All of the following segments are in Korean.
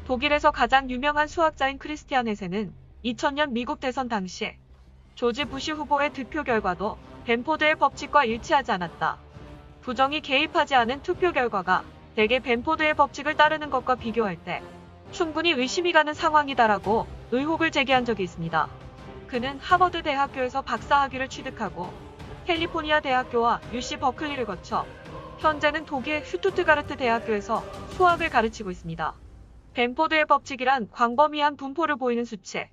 독일에서 가장 유명한 수학자인 크리스티안 헤세는 2000년 미국 대선 당시 조지 부시 후보의 득표 결과도 벤포드의 법칙과 일치하지 않았다. 부정이 개입하지 않은 투표 결과가 대개 벤포드의 법칙을 따르는 것과 비교할 때 충분히 의심이 가는 상황이다라고 의혹을 제기한 적이 있습니다. 그는 하버드 대학교에서 박사학위를 취득하고 캘리포니아 대학교와 UC 버클리를 거쳐 현재는 독일 슈투트가르트 대학교에서 수학을 가르치고 있습니다. 벤포드의 법칙이란 광범위한 분포를 보이는 수치,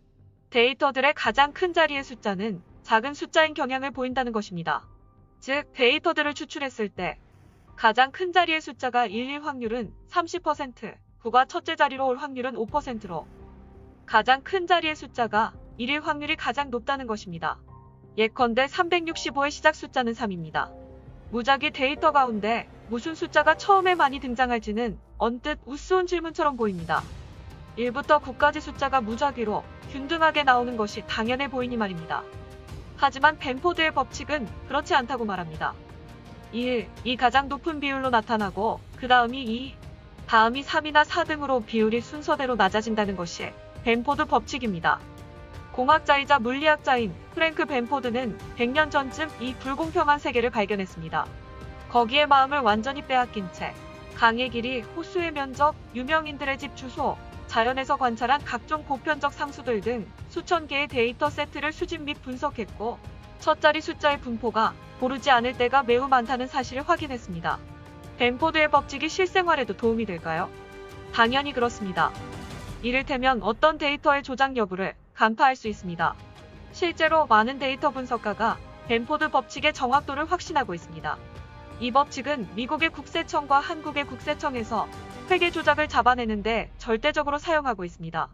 데이터들의 가장 큰 자리의 숫자는 작은 숫자인 경향을 보인다는 것입니다. 즉, 데이터들을 추출했을 때 가장 큰 자리의 숫자가 1일 확률은 30%, 9가 첫째 자리로 올 확률은 5%로 가장 큰 자리의 숫자가 1일 확률이 가장 높다는 것입니다. 예컨대 365의 시작 숫자는 3입니다. 무작위 데이터 가운데 무슨 숫자가 처음에 많이 등장할지는 언뜻 우스운 질문처럼 보입니다. 1부터 9까지 숫자가 무작위로 균등하게 나오는 것이 당연해 보이니 말입니다. 하지만 벤포드의 법칙은 그렇지 않다고 말합니다. 1이 가장 높은 비율로 나타나고 그 다음이 2, 다음이 3이나 4 등으로 비율이 순서대로 낮아진다는 것이 벤포드 법칙입니다. 공학자이자 물리학자인 프랭크 벤포드는 100년 전쯤 이 불공평한 세계를 발견했습니다. 거기에 마음을 완전히 빼앗긴 채 강의 길이, 호수의 면적, 유명인들의 집 주소, 자연에서 관찰한 각종 보편적 상수들 등 수천 개의 데이터 세트를 수집 및 분석했고 첫 자리 숫자의 분포가 고르지 않을 때가 매우 많다는 사실을 확인했습니다. 벤포드의 법칙이 실생활에도 도움이 될까요? 당연히 그렇습니다. 이를테면 어떤 데이터의 조작 여부를 간파할 수 있습니다. 실제로 많은 데이터 분석가가 벤포드 법칙의 정확도를 확신하고 있습니다. 이 법칙은 미국의 국세청과 한국의 국세청에서 회계 조작을 잡아내는데 절대적으로 사용하고 있습니다.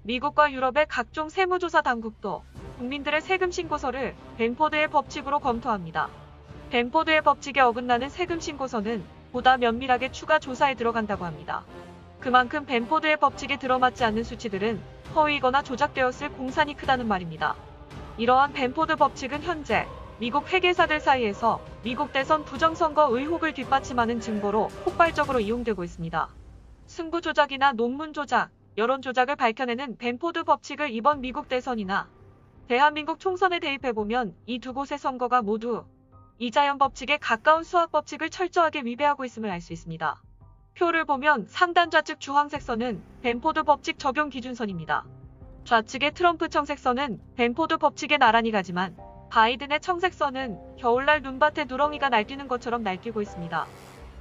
미국과 유럽의 각종 세무조사 당국도 국민들의 세금 신고서를 벤포드의 법칙으로 검토합니다. 벤포드의 법칙에 어긋나는 세금 신고서는 보다 면밀하게 추가 조사에 들어간다고 합니다. 그만큼 벤포드의 법칙에 들어맞지 않는 수치들은 허위거나 조작되었을 공산이 크다는 말입니다. 이러한 벤포드 법칙은 현재 미국 회계사들 사이에서 미국 대선 부정선거 의혹을 뒷받침하는 증거로 폭발적으로 이용되고 있습니다. 승부 조작이나 논문 조작, 여론 조작을 밝혀내는 벤포드 법칙을 이번 미국 대선이나 대한민국 총선에 대입해보면 이 두 곳의 선거가 모두 이자연 법칙에 가까운 수학 법칙을 철저하게 위배하고 있음을 알 수 있습니다. 표를 보면 상단 좌측 주황색 선은 벤포드 법칙 적용 기준선입니다. 좌측의 트럼프 청색선은 벤포드 법칙에 나란히 가지만 바이든의 청색선은 겨울날 눈밭에 누렁이가 날뛰는 것처럼 날뛰고 있습니다.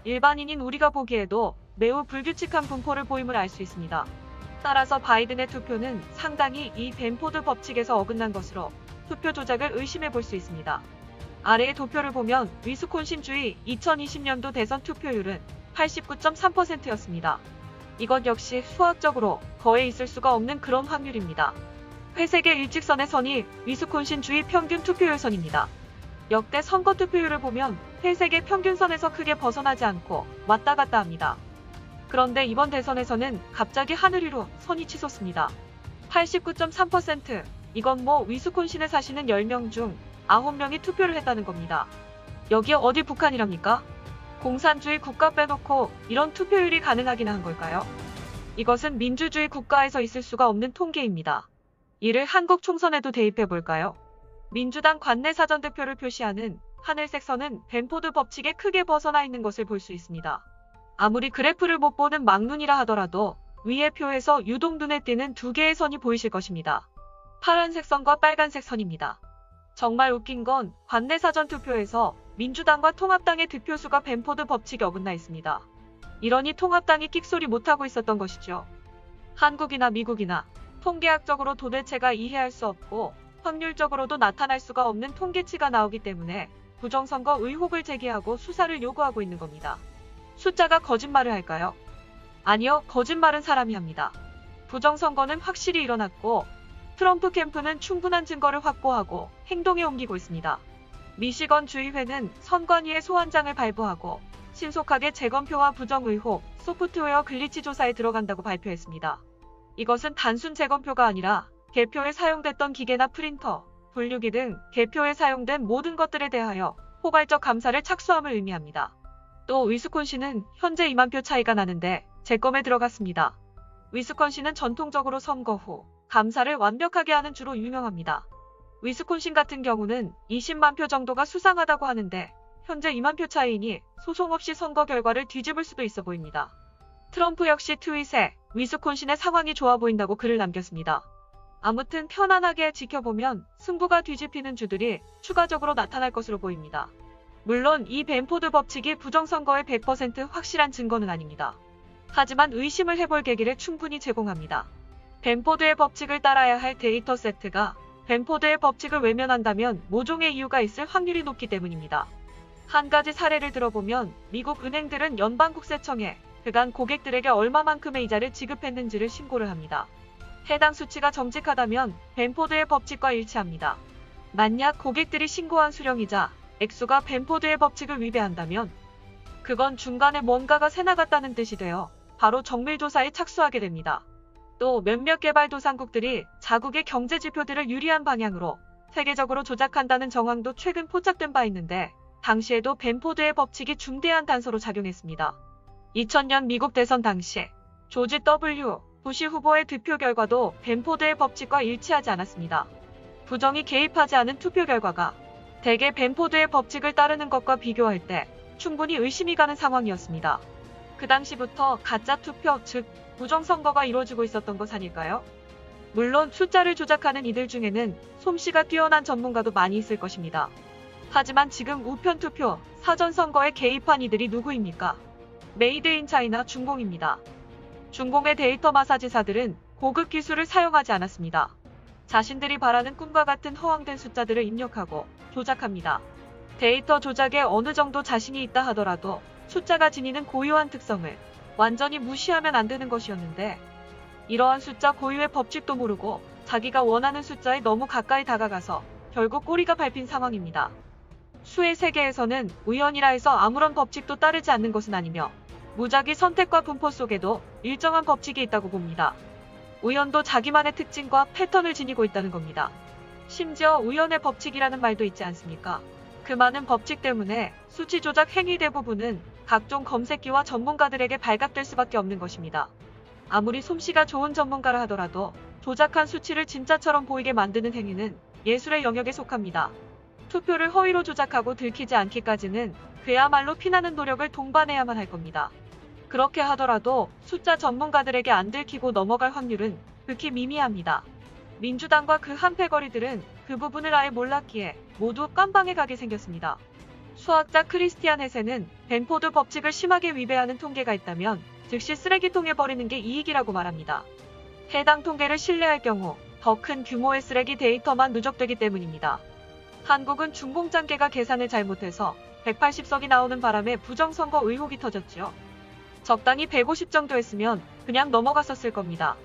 일반인인 우리가 보기에도 매우 불규칙한 분포를 보임을 알 수 있습니다. 따라서 바이든의 투표는 상당히 이 벤포드 법칙에서 어긋난 것으로 투표 조작을 의심해 볼 수 있습니다. 아래의 도표를 보면 위스콘신주의 2020년도 대선 투표율은 89.3%였습니다. 이것 역시 수학적으로 거에 있을 수가 없는 그런 확률입니다. 회색의 일직선의 선이 위스콘신주의 평균 투표율 선입니다. 역대 선거 투표율을 보면 회색의 평균선에서 크게 벗어나지 않고 왔다 갔다 합니다. 그런데 이번 대선에서는 갑자기 하늘 위로 선이 치솟습니다. 89.3%, 이건 뭐 위스콘신에 사시는 10명 중 9명이 투표를 했다는 겁니다. 여기 어디 북한이랍니까? 공산주의 국가 빼놓고 이런 투표율이 가능하긴 한 걸까요? 이것은 민주주의 국가에서 있을 수가 없는 통계입니다. 이를 한국 총선에도 대입해 볼까요? 민주당 관내 사전투표를 표시하는 하늘색 선은 벤포드 법칙에 크게 벗어나 있는 것을 볼 수 있습니다. 아무리 그래프를 못 보는 막눈이라 하더라도 위의 표에서 유독 눈에 띄는 두 개의 선이 보이실 것입니다. 파란색 선과 빨간색 선입니다. 정말 웃긴 건 관내 사전투표에서 민주당과 통합당의 득표수가 벤포드 법칙에 어긋나 있습니다. 이러니 통합당이 끽소리 못하고 있었던 것이죠. 한국이나 미국이나 통계학적으로 도대체가 이해할 수 없고 확률적으로도 나타날 수가 없는 통계치가 나오기 때문에 부정선거 의혹을 제기하고 수사를 요구하고 있는 겁니다. 숫자가 거짓말을 할까요? 아니요, 거짓말은 사람이 합니다. 부정선거는 확실히 일어났고 트럼프 캠프는 충분한 증거를 확보하고 행동에 옮기고 있습니다. 미시건 주의회는 선관위의 소환장을 발부하고 신속하게 재검표와 부정 의혹, 소프트웨어 글리치 조사에 들어간다고 발표했습니다. 이것은 단순 재검표가 아니라 개표에 사용됐던 기계나 프린터, 분류기 등 개표에 사용된 모든 것들에 대하여 포괄적 감사를 착수함을 의미합니다. 또 위스콘신은 현재 2만 표 차이가 나는데 재검에 들어갔습니다. 위스콘신은 전통적으로 선거 후 감사를 완벽하게 하는 주로 유명합니다. 위스콘신 같은 경우는 20만 표 정도가 수상하다고 하는데 현재 2만 표 차이니 소송 없이 선거 결과를 뒤집을 수도 있어 보입니다. 트럼프 역시 트윗에 위스콘신의 상황이 좋아 보인다고 글을 남겼습니다. 아무튼 편안하게 지켜보면 승부가 뒤집히는 주들이 추가적으로 나타날 것으로 보입니다. 물론 이 벤포드 법칙이 부정선거의 100% 확실한 증거는 아닙니다. 하지만 의심을 해볼 계기를 충분히 제공합니다. 벤포드의 법칙을 따라야 할 데이터 세트가 벤포드의 법칙을 외면한다면 모종의 이유가 있을 확률이 높기 때문입니다. 한 가지 사례를 들어보면 미국 은행들은 연방국세청에 그간 고객들에게 얼마만큼의 이자를 지급했는지를 신고를 합니다. 해당 수치가 정직하다면 벤포드의 법칙과 일치합니다. 만약 고객들이 신고한 수령이자 액수가 벤포드의 법칙을 위배한다면 그건 중간에 뭔가가 새나갔다는 뜻이 되어 바로 정밀조사에 착수하게 됩니다. 또 몇몇 개발도상국들이 자국의 경제 지표들을 유리한 방향으로 세계적으로 조작한다는 정황도 최근 포착된 바 있는데 당시에도 벤포드의 법칙이 중대한 단서로 작용했습니다. 2000년 미국 대선 당시 조지 W. 부시 후보의 득표 결과도 벤포드의 법칙과 일치하지 않았습니다. 부정이 개입하지 않은 투표 결과가 대개 벤포드의 법칙을 따르는 것과 비교할 때 충분히 의심이 가는 상황이었습니다. 그 당시부터 가짜 투표, 즉 부정선거가 이루어지고 있었던 것 아닐까요? 물론 숫자를 조작하는 이들 중에는 솜씨가 뛰어난 전문가도 많이 있을 것입니다. 하지만 지금 우편투표, 사전선거에 개입한 이들이 누구입니까? 메이드 인 차이나 중공입니다. 중공의 데이터 마사지사들은 고급 기술을 사용하지 않았습니다. 자신들이 바라는 꿈과 같은 허황된 숫자들을 입력하고 조작합니다. 데이터 조작에 어느 정도 자신이 있다 하더라도 숫자가 지니는 고유한 특성을 완전히 무시하면 안 되는 것이었는데 이러한 숫자 고유의 법칙도 모르고 자기가 원하는 숫자에 너무 가까이 다가가서 결국 꼬리가 밟힌 상황입니다. 수의 세계에서는 우연이라 해서 아무런 법칙도 따르지 않는 것은 아니며 무작위 선택과 분포 속에도 일정한 법칙이 있다고 봅니다. 우연도 자기만의 특징과 패턴을 지니고 있다는 겁니다. 심지어 우연의 법칙이라는 말도 있지 않습니까? 그 많은 법칙 때문에 수치 조작 행위 대부분은 각종 검색기와 전문가들에게 발각될 수밖에 없는 것입니다. 아무리 솜씨가 좋은 전문가라 하더라도 조작한 수치를 진짜처럼 보이게 만드는 행위는 예술의 영역에 속합니다. 투표를 허위로 조작하고 들키지 않기까지는 그야말로 피나는 노력을 동반해야만 할 겁니다. 그렇게 하더라도 숫자 전문가들에게 안 들키고 넘어갈 확률은 극히 미미합니다. 민주당과 그 한패거리들은 그 부분을 아예 몰랐기에 모두 깜방에 가게 생겼습니다. 수학자 크리스티안 헤세는 벤포드 법칙을 심하게 위배하는 통계가 있다면 즉시 쓰레기통에 버리는 게 이익이라고 말합니다. 해당 통계를 신뢰할 경우 더 큰 규모의 쓰레기 데이터만 누적되기 때문입니다. 한국은 중공장계가 계산을 잘못해서 180석이 나오는 바람에 부정선거 의혹이 터졌지요. 적당히 150 정도 했으면 그냥 넘어갔었을 겁니다.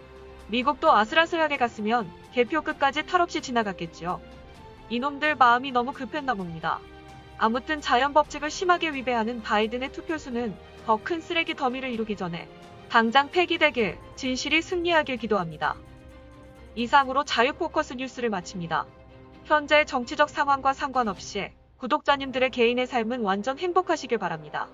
미국도 아슬아슬하게 갔으면 개표 끝까지 탈없이 지나갔겠지요. 이놈들 마음이 너무 급했나 봅니다. 아무튼 자연법칙을 심하게 위배하는 바이든의 투표수는 더 큰 쓰레기 더미를 이루기 전에 당장 폐기되길, 진실이 승리하길 기도합니다. 이상으로 자유포커스 뉴스를 마칩니다. 현재의 정치적 상황과 상관없이 구독자님들의 개인의 삶은 완전 행복하시길 바랍니다.